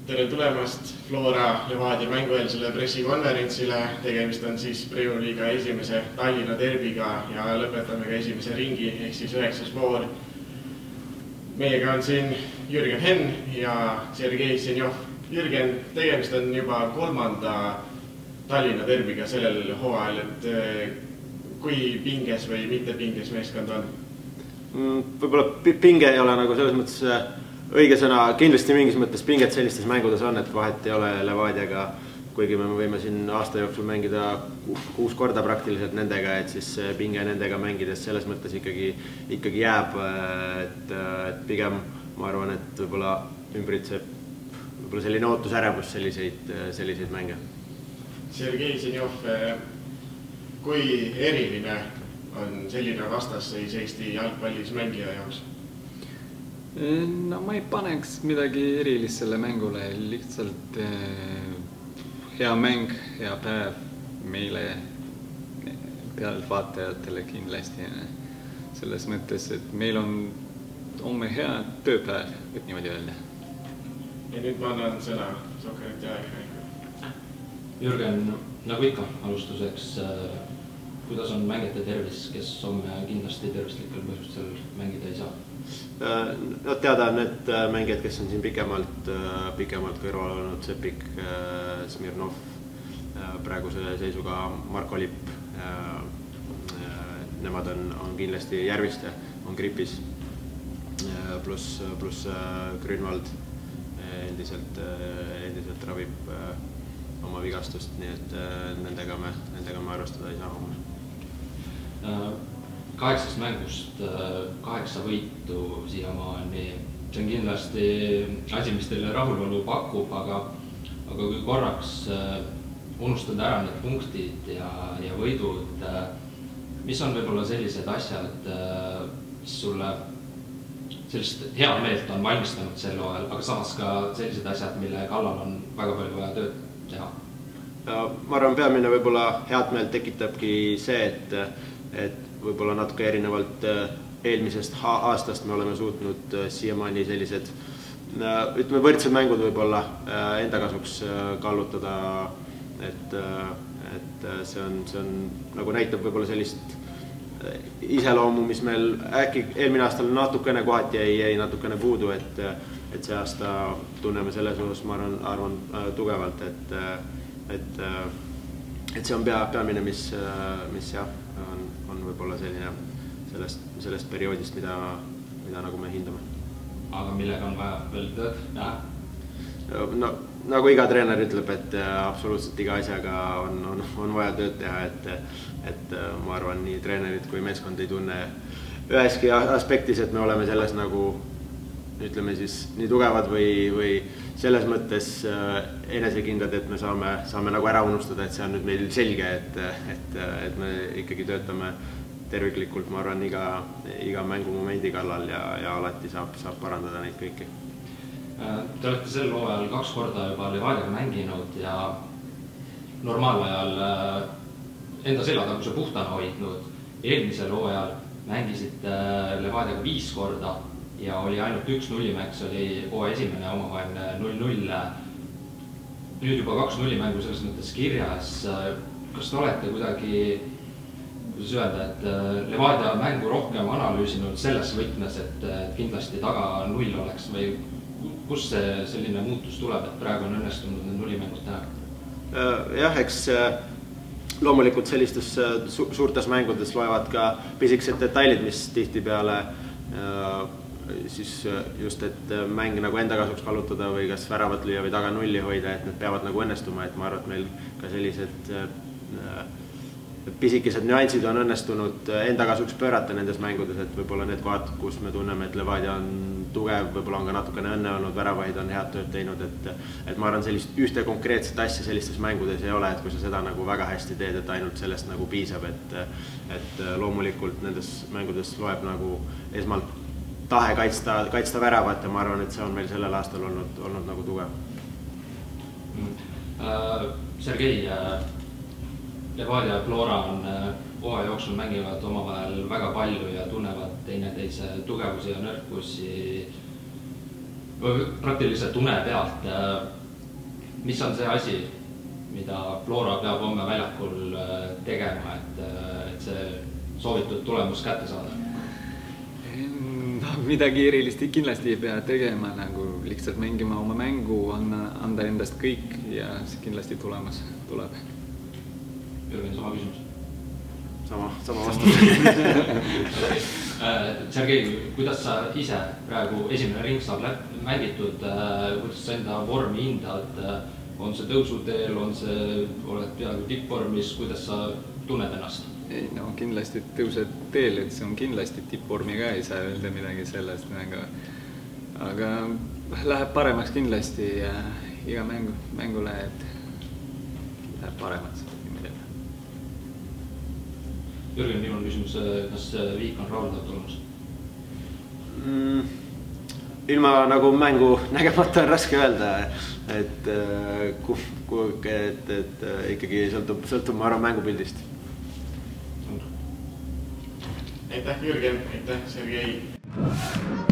Tere tulemast Flora Levadia mängueelsele pressikonverentsile. Tegemist on siis Premium Liiga esimese Tallinna derbiga ja lõpetame ka esimese ringi ehk siis 9. voor. Meiega on siin Jürgen Henn ja Sergei Senjov. Jürgen, tegemist on juba 3. Tallinna derbiga sellel hooajal, et kui pinges või mitte pinges meeskond on? Võib-olla pinge ei ole nagu selles mõttes õige sõna, kindlasti mingis mõttes pinget sellistes mängudes on, et vahet ei ole Levadiaga, kuigi me võime siin aasta jooksul mängida 6 korda praktiliselt nendega, et siis pinge nendega mängides selles mõttes ikkagi jääb, et pigem ma arvan, et võib-olla ümbritseb selline ootusärevus selliseid mänge. Sergei Senjov, kui eriline on selline vastasseis Eesti jalgpallis mängija jaoks? No ma ei paneks midagi erilist selle mängule, lihtsalt hea mäng, hea päev meile pealtvaatajatele kindlasti. Selles mõttes, et meil on homme hea tööpäev, võib niimoodi öelda. Ja nüüd ma annan sõna Sokkerit ja Aeg. Jürgen, nagu ikka alustuseks, kuidas on mängijate tervis, kes homme kindlasti tervislikel põhjustel mängida ei saa? Teada on need mängijad, kes on siin pikemalt kõrval olnud, Sepik, Smirnov, praeguse seisuga Marko Lipp. Nemad on kindlasti Järviste, on gripis, pluss Grünwald endiselt ravib oma vigastust, nii et nendega me arvestada ei saa homme. 8 mängust 8 võitu siiamaani. See on kindlasti asi, mis teile rahulolu pakub, aga kui korraks unustada ära need punktid ja võidud, mis on võib-olla sellised asjad, mis sulle sellist head meelt on valmistanud sel hooajal, aga samas ka sellised asjad, mille kallal on väga palju vaja tööd teha? Ma arvan, peamine võib-olla head meelt tekitabki see, et võib-olla natuke erinevalt eelmisest aastast me oleme suutnud siiamaani sellised võrdsed mängud võib-olla enda kasuks kallutada, et see on nagu näitab võib-olla sellist iseloomu, mis meil äkki eelmine aastal natukene kohati jäi natukene puudu, et see aasta tunneme selles osas, ma arvan tugevalt, et see on peamine, mis jah, on võib-olla selline sellest perioodist, mida nagu me hindame. Aga millega on vaja veel tööd teha? No, nagu iga treener ütleb, et absoluutselt iga asjaga on vaja tööd teha, et ma arvan, nii treenerid kui meeskond ei tunne üheski aspektis, et me oleme selles nagu, ütleme siis, nii tugevad või selles mõttes enesekindlad, et me saame nagu ära unustada, et see on nüüd meil selge, et me ikkagi töötame terviklikult, ma arvan, iga mängumomendi kallal ja alati saab parandada neid kõiki. Te olete sel hooajal 2 korda juba Levadiaga mänginud ja normaalajal enda seljataguse puhtana hoidnud. Eelmisel hooajal mängisite Levadiaga 5 korda ja oli ainult 1 nullimäng, see oli hooaja esimene omavaheline 0-0. Nüüd juba 2 nullimängu selles mõttes kirjas. Kas te olete kuidagi, kuidas öelda, et Levadia mängu rohkem analüüsinud selles võtmes, et kindlasti taga 0 oleks või kus see selline muutus tuleb, et praegu on õnnestunud need nullimängud teha? Jah, eks loomulikult sellistes suurtes mängudes loevad ka pisikesed detailid, mis tihtipeale siis just, et mäng nagu enda kasuks kallutada või kas väravat lüüa või taga 0 hoida, et need peavad nagu õnnestuma, et ma arvan, et meil ka sellised pisikesed nüansid on õnnestunud enda kasuks pöörata nendes mängudes, et võib-olla need kohad, kus me tunneme, et Levadia on tugev, võib-olla on ka natukene õnne olnud, väravahid on head tööd teinud, et ma arvan, sellist ühte konkreetset asja sellistes mängudes ei ole, et kui sa seda nagu väga hästi teed, et ainult sellest nagu piisab, et loomulikult nendes mängudes loeb nagu esmalt tahe kaitsta väravat ja ma arvan, et see on meil sellel aastal olnud nagu tugev. Sergei, Levadia ja Flora on hooaja jooksul mängivad omavahel väga palju ja tunnevad teineteise tugevusi ja nõrkusi. praktiliselt une pealt. Mis on see asi, mida Flora peab homme väljakul tegema, et see soovitud tulemus kätte saada? No, midagi erilist kindlasti ei pea tegema, nagu lihtsalt mängima oma mängu, anda endast kõik ja kindlasti tulemus tuleb. Jürgen, sama küsimus? Sama vastus. Sergei, kuidas sa ise praegu esimene ring saab mängitud, kuidas sa enda vormi hindad, on see tõusuteel, oled peaaegu tippvormis, kuidas sa tunned ennast? Ei, no kindlasti tõused teel, et see on kindlasti tippvormi ka, ei saa öelda midagi sellest, aga läheb paremaks kindlasti ja iga mängu läheb paremaks. Jürgen, viimane küsimus, kas Viik on rahuldav tulemus? Ilma nagu mängu nägemata on raske öelda, et ikkagi sõltub ma arvan mängupildist. Aitäh, Jürgen, aitäh, Sergei!